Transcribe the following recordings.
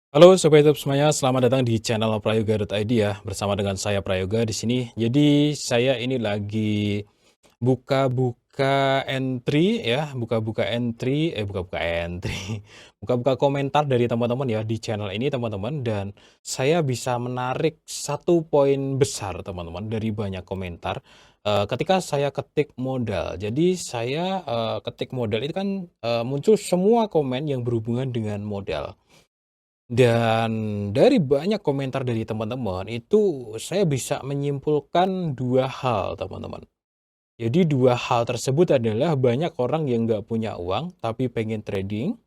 Halo Sobat YouTube semuanya, selamat datang di channel Prayoga.id ya, bersama dengan saya Prayoga di sini. Jadi saya ini lagi buka-buka entry ya, buka-buka entry, buka-buka entry, buka-buka komentar dari teman-teman ya di channel ini teman-teman, dan saya bisa menarik satu poin besar teman-teman dari banyak komentar. Ketika saya ketik modal, jadi saya ketik modal itu kan muncul semua komen yang berhubungan dengan modal. Dan dari banyak komentar dari teman-teman, itu saya bisa menyimpulkan dua hal, teman-teman. Jadi dua hal tersebut adalah banyak orang yang nggak punya uang tapi pengen trading,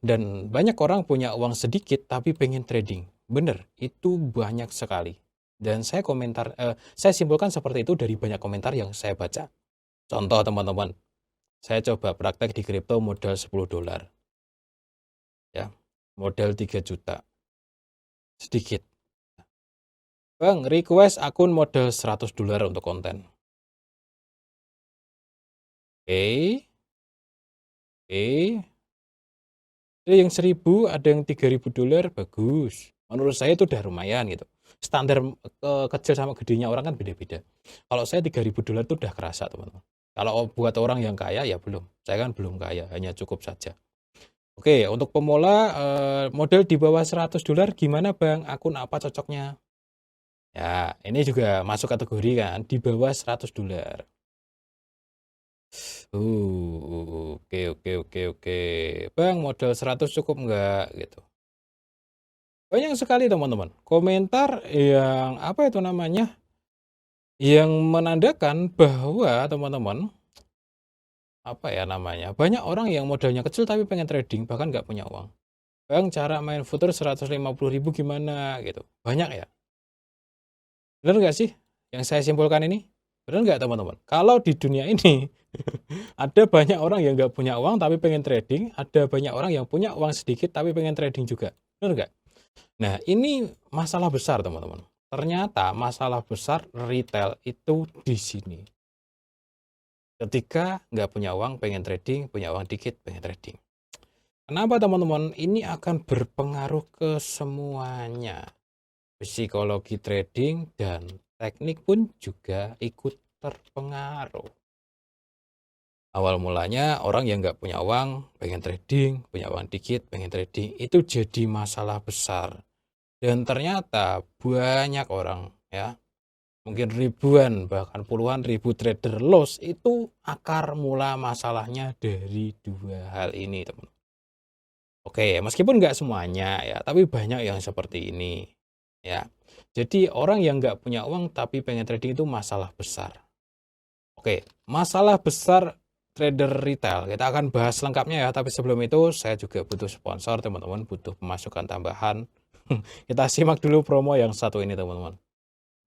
dan banyak orang punya uang sedikit tapi pengen trading. Bener, itu banyak sekali. Dan saya simpulkan seperti itu dari banyak komentar yang saya baca. Contoh teman-teman, saya coba praktek di kripto modal $10 ya, modal 3 juta, sedikit. Bang, request akun modal $100 untuk konten. Oke, oke. Ada yang 1000, ada yang $3000, bagus. Menurut saya itu udah lumayan gitu. Standar kecil sama gedenya orang kan beda-beda. Kalau saya $3000 itu udah kerasa, teman-teman. Kalau buat orang yang kaya ya belum. Saya kan belum kaya, hanya cukup saja. Oke, untuk pemula modal di bawah $100 gimana, Bang? Akun apa cocoknya? Ya, ini juga masuk kategori kan, di bawah $100. Oke, oke, oke, oke. Bang, modal 100 cukup nggak? Gitu. Banyak sekali teman-teman. Komentar yang apa itu namanya? Yang menandakan bahwa teman-teman, apa ya namanya? Banyak orang yang modalnya kecil tapi pengen trading, bahkan nggak punya uang. Bang, cara main futur 150.000 gimana? Gitu. Banyak ya. Bener nggak sih yang saya simpulkan ini? Bener nggak teman-teman? Kalau di dunia ini ada banyak orang yang nggak punya uang tapi pengen trading, ada banyak orang yang punya uang sedikit tapi pengen trading juga. Benar nggak? Nah, ini masalah besar, teman-teman. Ternyata masalah besar retail itu di sini. Ketika nggak punya uang, pengen trading, punya uang dikit, pengen trading. Kenapa, teman-teman? Ini akan berpengaruh ke semuanya. Psikologi trading dan teknik pun juga ikut terpengaruh. Awal mulanya orang yang nggak punya uang, pengen trading, punya uang dikit, pengen trading, itu jadi masalah besar. Dan ternyata banyak orang ya, mungkin ribuan, bahkan puluhan ribu trader loss, itu akar mula masalahnya dari dua hal ini, teman. Oke, meskipun nggak semuanya ya, tapi banyak yang seperti ini ya. Jadi orang yang nggak punya uang tapi pengen trading itu masalah besar. Oke, masalah besar trader retail. Kita akan bahas lengkapnya ya, tapi sebelum itu saya juga butuh sponsor, teman-teman, butuh pemasukan tambahan. Kita simak dulu promo yang satu ini, teman-teman.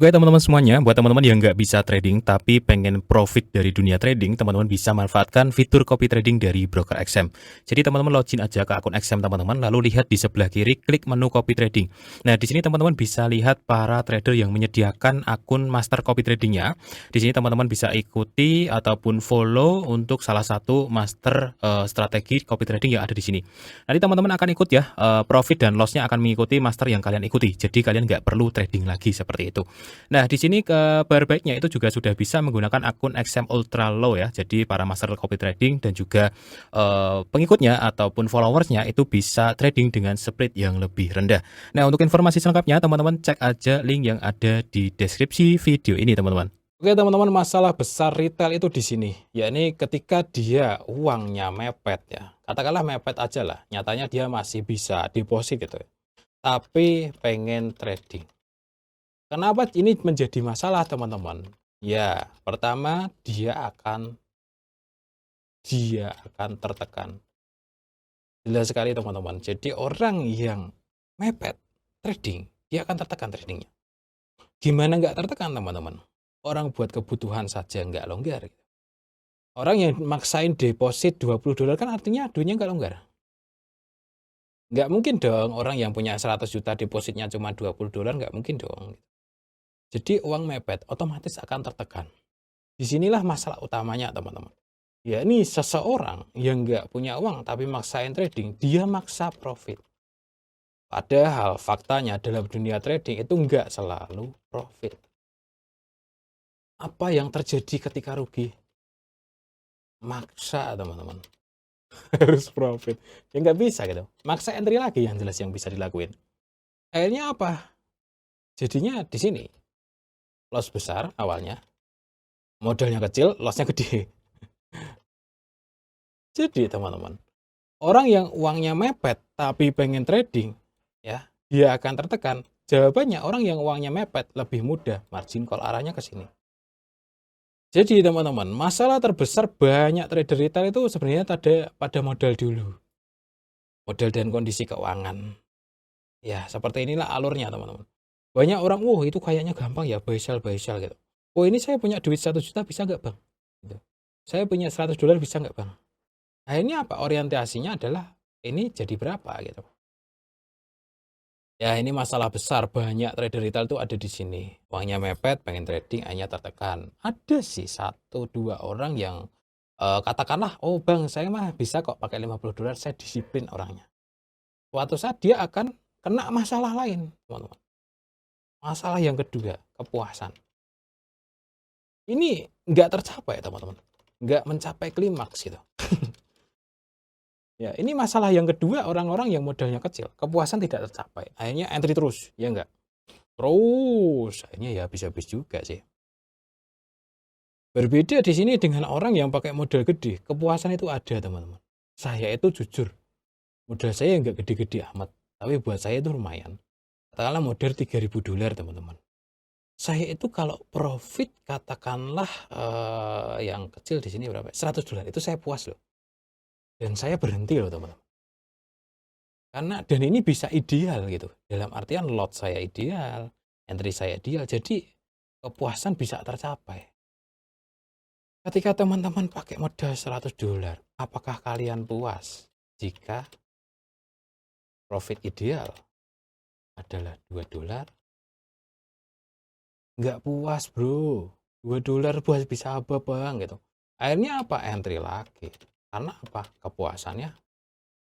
Oke teman-teman semuanya, buat teman-teman yang nggak bisa trading tapi pengen profit dari dunia trading, teman-teman bisa manfaatkan fitur copy trading dari broker XM. Jadi teman-teman login aja ke akun XM teman-teman, lalu lihat di sebelah kiri, klik menu copy trading. Nah, di sini teman-teman bisa lihat para trader yang menyediakan akun master copy tradingnya. Di sini teman-teman bisa ikuti ataupun follow untuk salah satu master strategi copy trading yang ada di sini. Nanti teman-teman akan ikut ya, profit dan lossnya akan mengikuti master yang kalian ikuti. Jadi kalian nggak perlu trading lagi seperti itu. Nah, di sini kabar baiknya itu juga sudah bisa menggunakan akun XM Ultra Low ya. Jadi para master copy trading dan juga pengikutnya ataupun followersnya itu bisa trading dengan split yang lebih rendah. Nah, untuk informasi selengkapnya teman-teman cek aja link yang ada di deskripsi video ini, teman-teman. Oke teman-teman, masalah besar retail itu di sini, yakni ketika dia uangnya mepet ya, katakanlah mepet aja lah, nyatanya dia masih bisa deposit gitu ya, tapi pengen trading. Kenapa ini menjadi masalah, teman-teman? Ya, pertama dia akan tertekan. Jelas sekali, teman-teman. Jadi orang yang mepet trading, dia akan tertekan tradingnya. Gimana nggak tertekan, teman-teman? Orang buat kebutuhan saja nggak longgar. Orang yang maksain deposit $20 kan artinya duitnya nggak longgar. Nggak mungkin dong orang yang punya 100 juta depositnya cuma $20, nggak mungkin dong. Jadi uang mepet, otomatis akan tertekan. Disinilah masalah utamanya, teman-teman. Ya, ini seseorang yang nggak punya uang tapi maksain trading, dia maksa profit. Padahal faktanya dalam dunia trading itu nggak selalu profit. Apa yang terjadi ketika rugi? Maksa teman-teman. Harus profit. Ya nggak bisa gitu. Maksa entry lagi yang jelas yang bisa dilakuin. Akhirnya apa? Jadinya di sini. Loss besar awalnya. Modalnya kecil, lossnya gede. Jadi teman-teman, orang yang uangnya mepet tapi pengen trading, ya, dia akan tertekan. Jawabannya orang yang uangnya mepet lebih mudah, margin call arahnya ke sini. Jadi teman-teman, masalah terbesar banyak trader retail itu sebenarnya pada modal dulu. Modal dan kondisi keuangan. Ya, seperti inilah alurnya teman-teman. Banyak orang, wah itu kayaknya gampang ya, buy sell gitu. Oh ini saya punya duit 1 juta bisa nggak bang? Gitu. Saya punya $100 bisa nggak bang? Akhirnya apa? Orientasinya adalah ini jadi berapa gitu. Ya ini masalah besar, banyak trader retail tuh ada di sini. Uangnya mepet, pengen trading, hanya tertekan. Ada sih 1-2 orang yang katakanlah, oh bang saya mah bisa kok pakai $50, saya disiplin orangnya. Suatu saat dia akan kena masalah lain, teman-teman. Masalah yang kedua, kepuasan. Ini nggak tercapai teman-teman. Nggak mencapai klimaks gitu. Ya, ini masalah yang kedua orang-orang yang modalnya kecil, kepuasan tidak tercapai. Akhirnya entry terus, ya enggak? Terus, akhirnya ya habis-habis juga sih. Berbeda di sini dengan orang yang pakai modal gede, kepuasan itu ada teman-teman. Saya itu jujur, modal saya nggak gede-gede amat, tapi buat saya itu lumayan. Katakanlah modal $3.000 teman-teman. Saya itu kalau profit katakanlah yang kecil di sini berapa? $100 itu saya puas loh. Dan saya berhenti loh teman-teman. Karena dan ini bisa ideal gitu. Dalam artian lot saya ideal, entry saya ideal. Jadi kepuasan bisa tercapai. Ketika teman-teman pakai modal $100, apakah kalian puas jika profit ideal adalah $2? Nggak puas bro. $2 puas bisa apa bang gitu. Akhirnya apa? Entry lagi. Karena apa? Kepuasannya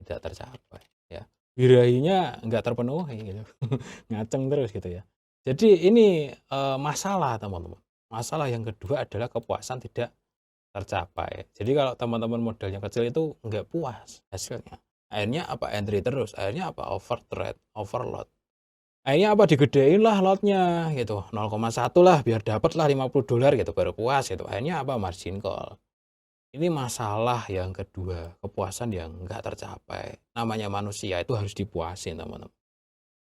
tidak tercapai. Ya. Birahinya nggak terpenuhi gitu. Ngaceng terus gitu ya. Jadi ini masalah teman-teman. Masalah yang kedua adalah kepuasan tidak tercapai. Jadi kalau teman-teman modalnya kecil itu nggak puas hasilnya. Akhirnya apa? Entry terus. Akhirnya apa? Overtrade, overload. Akhirnya apa? Digedein lah lotnya gitu. 0,1 lah biar dapat lah $50 gitu baru puas gitu. Akhirnya apa? Margin call. Ini masalah yang kedua, kepuasan yang nggak tercapai. Namanya manusia itu harus dipuasin teman-teman.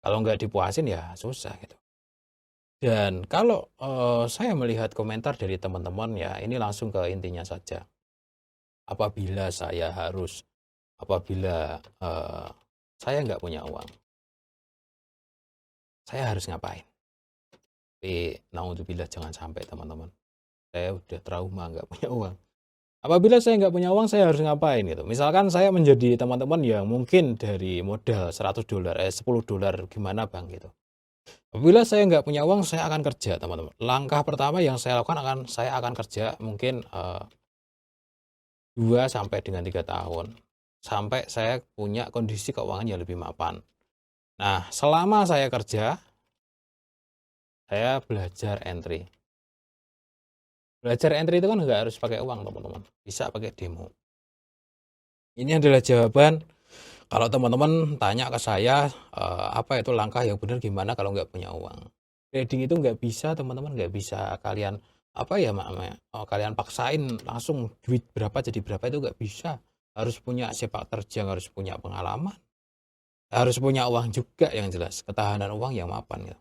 Kalau nggak dipuasin ya susah gitu. Dan kalau saya melihat komentar dari teman-teman ya ini langsung ke intinya saja. Apabila saya nggak punya uang, saya harus ngapain? Tapi naudzubillah jangan sampai teman-teman. Saya udah trauma nggak punya uang. Apabila saya nggak punya uang, saya harus ngapain gitu. Misalkan saya menjadi teman-teman yang mungkin dari modal $100, $10 gimana bang gitu. Apabila saya nggak punya uang, saya akan kerja teman-teman. Langkah pertama yang saya lakukan saya akan kerja mungkin 2 sampai dengan 3 tahun. Sampai saya punya kondisi keuangan yang lebih mapan. Nah, selama saya kerja, saya belajar entry. Belajar entry itu kan nggak harus pakai uang teman-teman. Bisa pakai demo. Ini adalah jawaban kalau teman-teman tanya ke saya, apa itu langkah yang benar gimana kalau nggak punya uang. Trading itu nggak bisa teman-teman, nggak bisa kalian apa ya kalian paksain langsung duit berapa jadi berapa itu nggak bisa. Harus punya sepak terjang, harus punya pengalaman, harus punya uang juga yang jelas, ketahanan uang yang mapan gitu.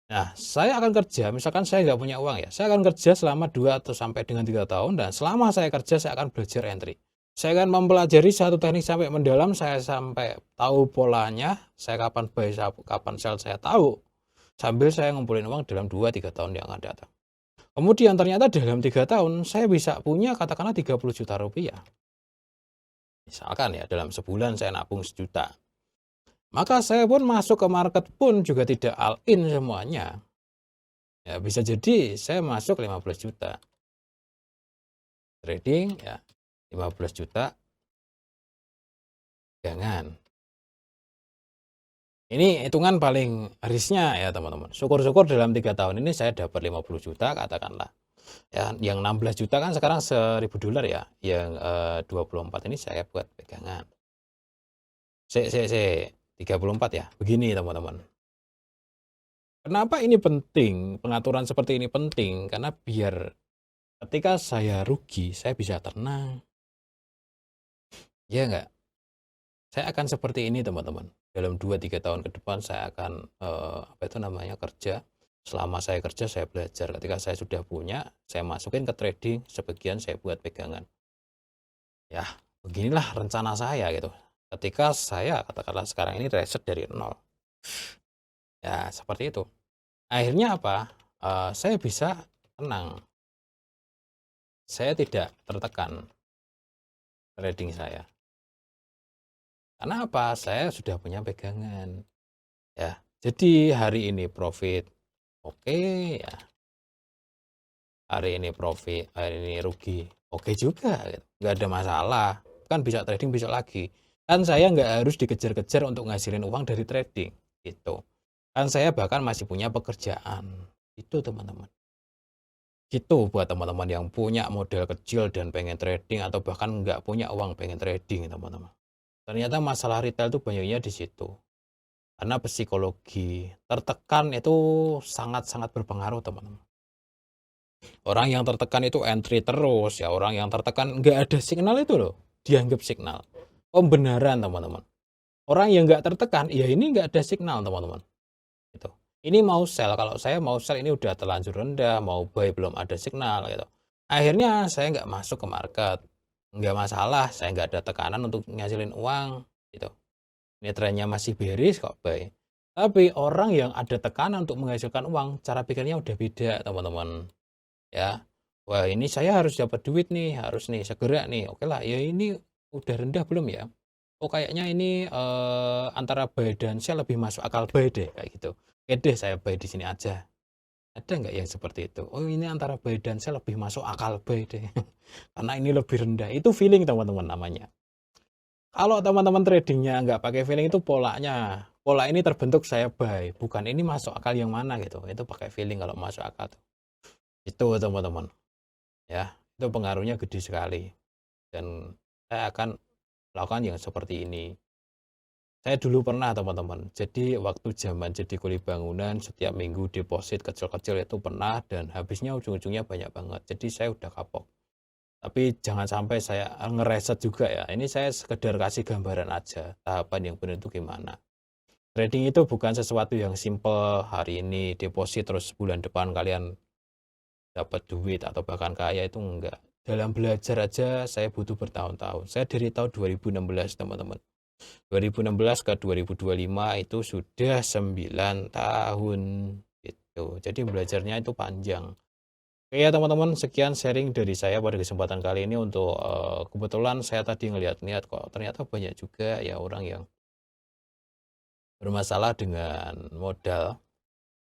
Nah, saya akan kerja, misalkan saya nggak punya uang ya, saya akan kerja selama 2 atau sampai dengan 3 tahun dan selama saya kerja saya akan belajar entry. Saya akan mempelajari satu teknik sampai mendalam, saya sampai tahu polanya, saya kapan buy, kapan sell saya tahu. Sambil saya ngumpulin uang dalam 2-3 tahun yang akan datang. Kemudian ternyata dalam 3 tahun saya bisa punya katakanlah 30 juta rupiah. Misalkan ya dalam sebulan saya nabung 1 juta. Maka saya pun masuk ke market pun juga tidak all in semuanya. Ya bisa jadi saya masuk 15 juta. Trading ya 15 juta. Jangan. Ini hitungan paling risnya ya teman-teman. Syukur-syukur dalam 3 tahun ini saya dapat 50 juta katakanlah. Ya, yang 16 juta kan sekarang $1.000 ya. Yang 24 ini saya buat pegangan. 34 ya. Begini teman-teman. Kenapa ini penting? Pengaturan seperti ini penting karena biar ketika saya rugi, saya bisa tenang. Ya enggak? Saya akan seperti ini teman-teman. Dalam 2-3 tahun ke depan saya akan kerja. Selama saya kerja saya belajar. Ketika saya sudah punya, saya masukin ke trading, sebagian saya buat pegangan. Ya, beginilah rencana saya gitu. Ketika saya katakanlah sekarang ini reset dari nol. Ya, seperti itu. Akhirnya apa? Saya bisa tenang. Saya tidak tertekan trading saya. Karena apa? Saya sudah punya pegangan. Ya, jadi hari ini profit, oke ya. Hari ini profit, hari ini rugi, oke juga. Gitu. Nggak ada masalah. Kan bisa trading besok lagi. Kan saya nggak harus dikejar-kejar untuk ngasilin uang dari trading. Gitu. Kan saya bahkan masih punya pekerjaan. Itu teman-teman. Gitu buat teman-teman yang punya modal kecil dan pengen trading atau bahkan nggak punya uang pengen trading teman-teman. Ternyata masalah retail itu banyaknya di situ. Karena psikologi tertekan itu sangat-sangat berpengaruh teman-teman. Orang yang tertekan itu entry terus ya, orang yang tertekan nggak ada signal itu loh, dianggap signal. Pembenaran teman-teman. Orang yang nggak tertekan, ya ini nggak ada signal teman-teman. Gitu. Ini mau sell, kalau saya mau sell ini udah terlanjur rendah, mau buy belum ada signal gitu. Akhirnya saya nggak masuk ke market, nggak masalah, saya nggak ada tekanan untuk ngasilin uang gitu. Ini trennya masih bearish kok buy. Tapi orang yang ada tekanan untuk menghasilkan uang, cara pikirnya udah beda teman-teman. Ya, wah ini saya harus dapat duit nih, harus nih segera nih. Oke lah, ya ini udah rendah belum ya? Oh kayaknya ini antara buy dan sell lebih masuk akal buy deh kayak gitu. Oke deh saya buy di sini aja. Ada nggak yang seperti itu? Oh ini antara buy dan sell lebih masuk akal buy deh. Karena ini lebih rendah. Itu feeling teman-teman namanya. Kalau teman-teman tradingnya nggak pakai feeling itu polanya. Pola ini terbentuk saya buy, bukan ini masuk akal yang mana gitu. Itu pakai feeling kalau masuk akal. Itu teman-teman. Ya, itu pengaruhnya gede sekali. Dan saya akan melakukan yang seperti ini. Saya dulu pernah teman-teman, jadi waktu zaman jadi kuli bangunan, setiap minggu deposit kecil-kecil itu pernah dan habisnya ujung-ujungnya banyak banget. Jadi saya udah kapok. Tapi jangan sampai saya ngereset juga ya. Ini saya sekedar kasih gambaran aja, tahapan yang benar itu gimana. Trading itu bukan sesuatu yang simple, hari ini deposit terus bulan depan kalian dapat duit atau bahkan kaya, itu enggak. Dalam belajar aja saya butuh bertahun-tahun. Saya dari tahun 2016 teman-teman. 2016 ke 2025 itu sudah 9 tahun gitu. Jadi belajarnya itu panjang. Oke ya teman-teman, sekian sharing dari saya pada kesempatan kali ini untuk kebetulan saya tadi ngeliat-liat kok ternyata banyak juga ya orang yang bermasalah dengan modal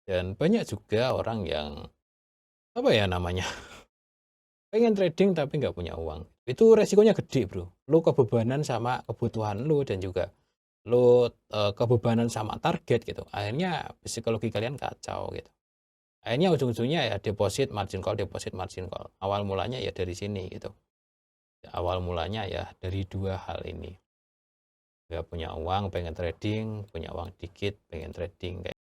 dan banyak juga orang yang apa ya namanya pengen trading tapi nggak punya uang. Itu resikonya gede bro. Lu kebebanan sama kebutuhan lu dan juga lu kebebanan sama target gitu. Akhirnya psikologi kalian kacau gitu. Akhirnya ujung-ujungnya ya deposit margin call, deposit margin call. Awal mulanya ya dari sini gitu. Awal mulanya ya dari dua hal ini. Nggak punya uang pengen trading, punya uang dikit pengen trading.